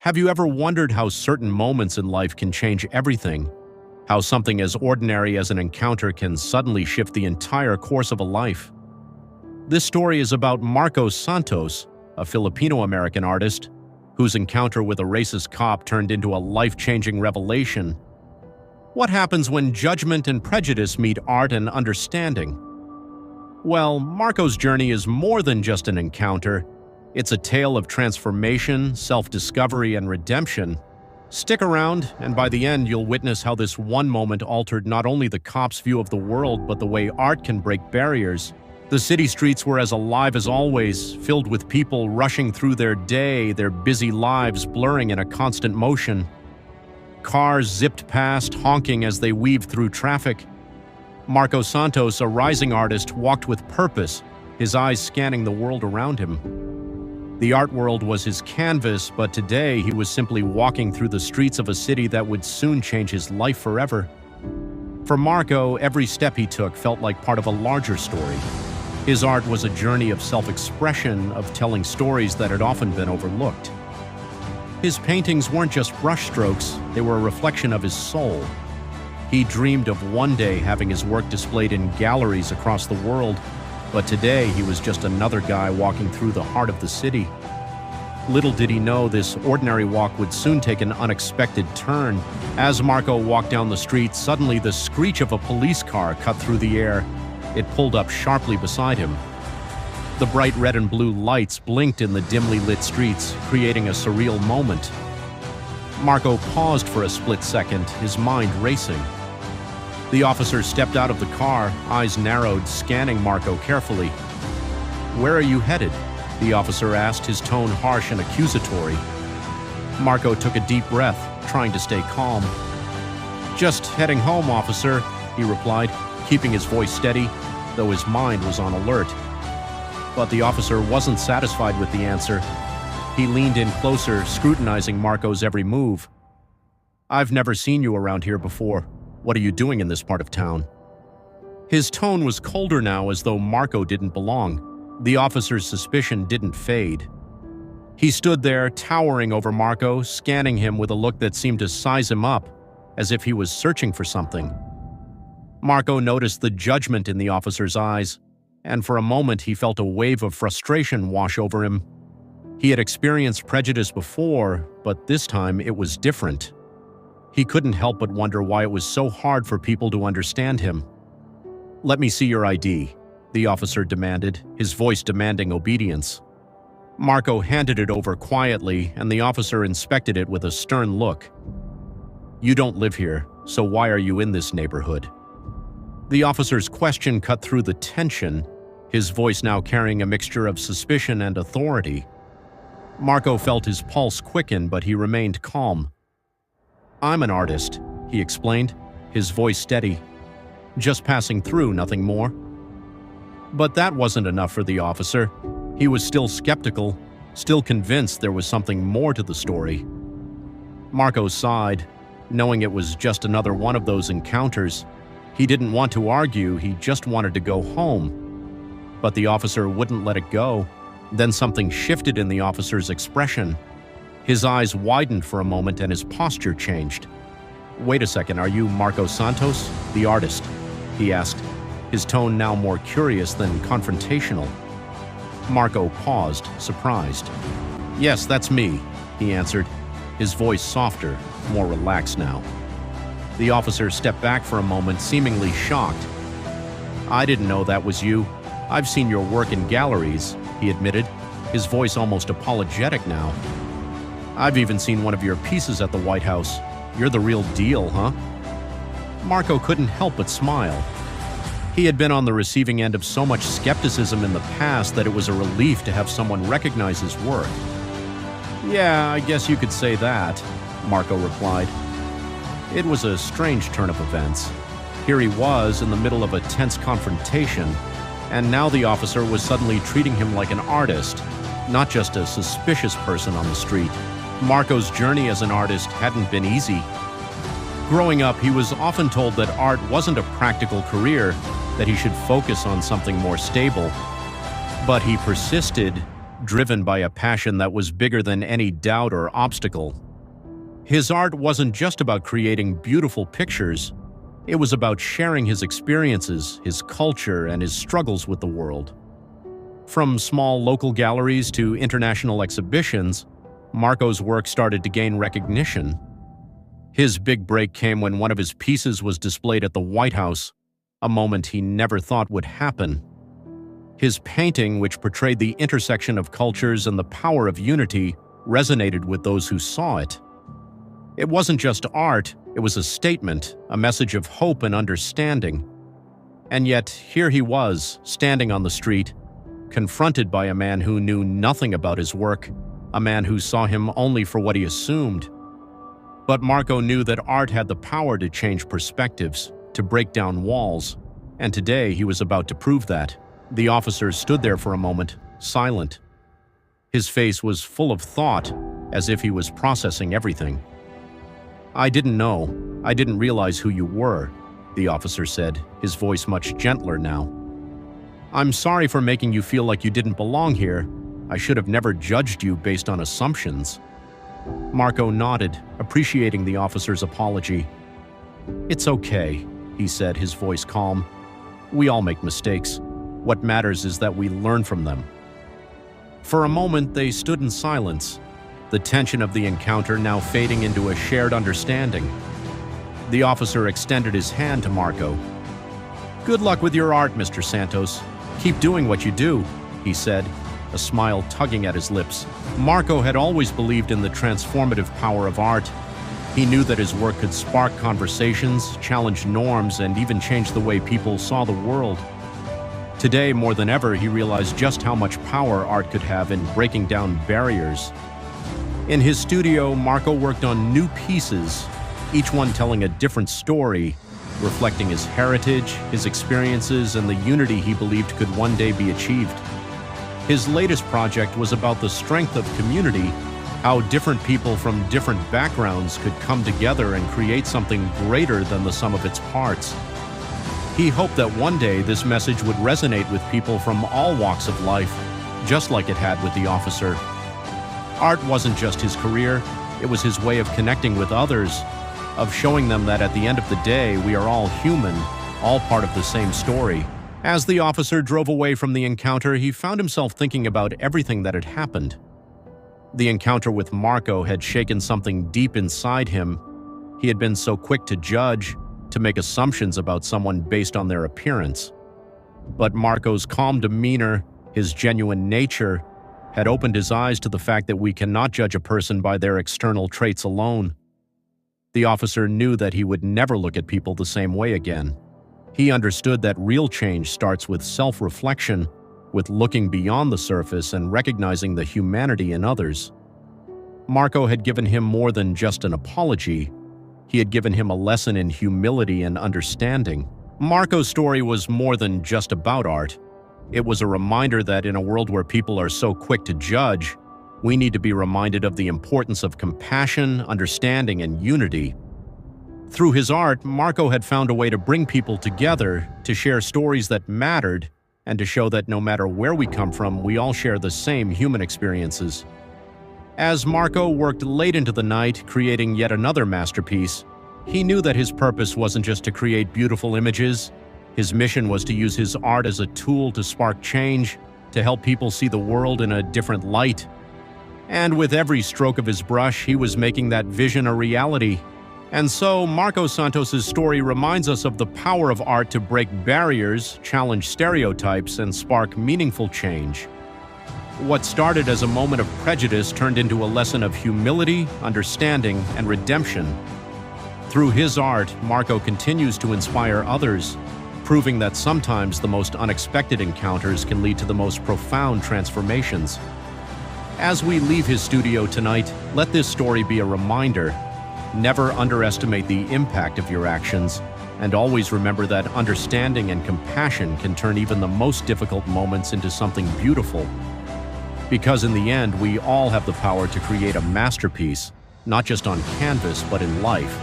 Have you ever wondered how certain moments in life can change everything? How something as ordinary as an encounter can suddenly shift the entire course of a life? This story is about Marcos Santos, a Filipino-American artist, whose encounter with a racist cop turned into a life-changing revelation. What happens when judgment and prejudice meet art and understanding? Well, Marcos' journey is more than just an encounter. It's a tale of transformation, self-discovery, and redemption. Stick around, and by the end, you'll witness how this one moment altered not only the cop's view of the world, but the way art can break barriers. The city streets were as alive as always, filled with people rushing through their day, their busy lives blurring in a constant motion. Cars zipped past, honking as they weaved through traffic. Marcos Santos, a rising artist, walked with purpose, his eyes scanning the world around him. The art world was his canvas, but today he was simply walking through the streets of a city that would soon change his life forever. For Marco, every step he took felt like part of a larger story. His art was a journey of self-expression, of telling stories that had often been overlooked. His paintings weren't just brushstrokes, they were a reflection of his soul. He dreamed of one day having his work displayed in galleries across the world, but today he was just another guy walking through the heart of the city. Little did he know this ordinary walk would soon take an unexpected turn. As Marco walked down the street, suddenly the screech of a police car cut through the air. It pulled up sharply beside him. The bright red and blue lights blinked in the dimly lit streets, creating a surreal moment. Marco paused for a split second, his mind racing. The officer stepped out of the car, eyes narrowed, scanning Marco carefully. "Where are you headed?" the officer asked, his tone harsh and accusatory. Marco took a deep breath, trying to stay calm. "Just heading home, officer," he replied, keeping his voice steady, though his mind was on alert. But the officer wasn't satisfied with the answer. He leaned in closer, scrutinizing Marco's every move. "I've never seen you around here before. What are you doing in this part of town?" His tone was colder now, as though Marco didn't belong. The officer's suspicion didn't fade. He stood there, towering over Marco, scanning him with a look that seemed to size him up, as if he was searching for something. Marco noticed the judgment in the officer's eyes, and for a moment he felt a wave of frustration wash over him. He had experienced prejudice before, but this time it was different. He couldn't help but wonder why it was so hard for people to understand him. "Let me see your ID," the officer demanded, his voice demanding obedience. Marco handed it over quietly, and the officer inspected it with a stern look. "You don't live here, so why are you in this neighborhood?" The officer's question cut through the tension, his voice now carrying a mixture of suspicion and authority. Marco felt his pulse quicken, but he remained calm. "I'm an artist," he explained, his voice steady. "Just passing through, nothing more." But that wasn't enough for the officer. He was still skeptical, still convinced there was something more to the story. Marco sighed, knowing it was just another one of those encounters. He didn't want to argue, he just wanted to go home. But the officer wouldn't let it go. Then something shifted in the officer's expression. His eyes widened for a moment and his posture changed. "Wait a second, are you Marcos Santos, the artist?" he asked, his tone now more curious than confrontational. Marco paused, surprised. "Yes, that's me," he answered, his voice softer, more relaxed now. The officer stepped back for a moment, seemingly shocked. "I didn't know that was you. I've seen your work in galleries," he admitted, his voice almost apologetic now. "I've even seen one of your pieces at the White House. You're the real deal, huh?" Marco couldn't help but smile. He had been on the receiving end of so much skepticism in the past that it was a relief to have someone recognize his work. "Yeah, I guess you could say that," Marco replied. It was a strange turn of events. Here he was in the middle of a tense confrontation, and now the officer was suddenly treating him like an artist, not just a suspicious person on the street. Marco's journey as an artist hadn't been easy. Growing up, he was often told that art wasn't a practical career, that he should focus on something more stable. But he persisted, driven by a passion that was bigger than any doubt or obstacle. His art wasn't just about creating beautiful pictures. It was about sharing his experiences, his culture, and his struggles with the world. From small local galleries to international exhibitions, Marco's work started to gain recognition. His big break came when one of his pieces was displayed at the White House, a moment he never thought would happen. His painting, which portrayed the intersection of cultures and the power of unity, resonated with those who saw it. It wasn't just art, it was a statement, a message of hope and understanding. And yet, here he was, standing on the street, confronted by a man who knew nothing about his work, a man who saw him only for what he assumed. But Marco knew that art had the power to change perspectives, to break down walls, and today he was about to prove that. The officer stood there for a moment, silent. His face was full of thought, as if he was processing everything. "I didn't know. I didn't realize who you were," the officer said, his voice much gentler now. "I'm sorry for making you feel like you didn't belong here. I should have never judged you based on assumptions." Marco nodded, appreciating the officer's apology. "It's okay," he said, his voice calm. "We all make mistakes. What matters is that we learn from them." For a moment, they stood in silence, the tension of the encounter now fading into a shared understanding. The officer extended his hand to Marco. "Good luck with your art, Mr. Santos. Keep doing what you do," he said, a smile tugging at his lips. Marco had always believed in the transformative power of art. He knew that his work could spark conversations, challenge norms, and even change the way people saw the world. Today, more than ever, he realized just how much power art could have in breaking down barriers. In his studio, Marco worked on new pieces, each one telling a different story, reflecting his heritage, his experiences, and the unity he believed could one day be achieved. His latest project was about the strength of community, how different people from different backgrounds could come together and create something greater than the sum of its parts. He hoped that one day this message would resonate with people from all walks of life, just like it had with the officer. Art wasn't just his career, it was his way of connecting with others, of showing them that at the end of the day, we are all human, all part of the same story. As the officer drove away from the encounter, he found himself thinking about everything that had happened. The encounter with Marco had shaken something deep inside him. He had been so quick to judge, to make assumptions about someone based on their appearance. But Marco's calm demeanor, his genuine nature, had opened his eyes to the fact that we cannot judge a person by their external traits alone. The officer knew that he would never look at people the same way again. He understood that real change starts with self-reflection, with looking beyond the surface and recognizing the humanity in others. Marco had given him more than just an apology. He had given him a lesson in humility and understanding. Marco's story was more than just about art. It was a reminder that in a world where people are so quick to judge, we need to be reminded of the importance of compassion, understanding, and unity. Through his art, Marco had found a way to bring people together, to share stories that mattered, and to show that no matter where we come from, we all share the same human experiences. As Marco worked late into the night, creating yet another masterpiece, he knew that his purpose wasn't just to create beautiful images. His mission was to use his art as a tool to spark change, to help people see the world in a different light. And with every stroke of his brush, he was making that vision a reality. And so, Marco Santos's story reminds us of the power of art to break barriers, challenge stereotypes, and spark meaningful change. What started as a moment of prejudice turned into a lesson of humility, understanding, and redemption. Through his art, Marco continues to inspire others, proving that sometimes the most unexpected encounters can lead to the most profound transformations. As we leave his studio tonight, let this story be a reminder. Never underestimate the impact of your actions, and always remember that understanding and compassion can turn even the most difficult moments into something beautiful. Because in the end, we all have the power to create a masterpiece, not just on canvas, but in life.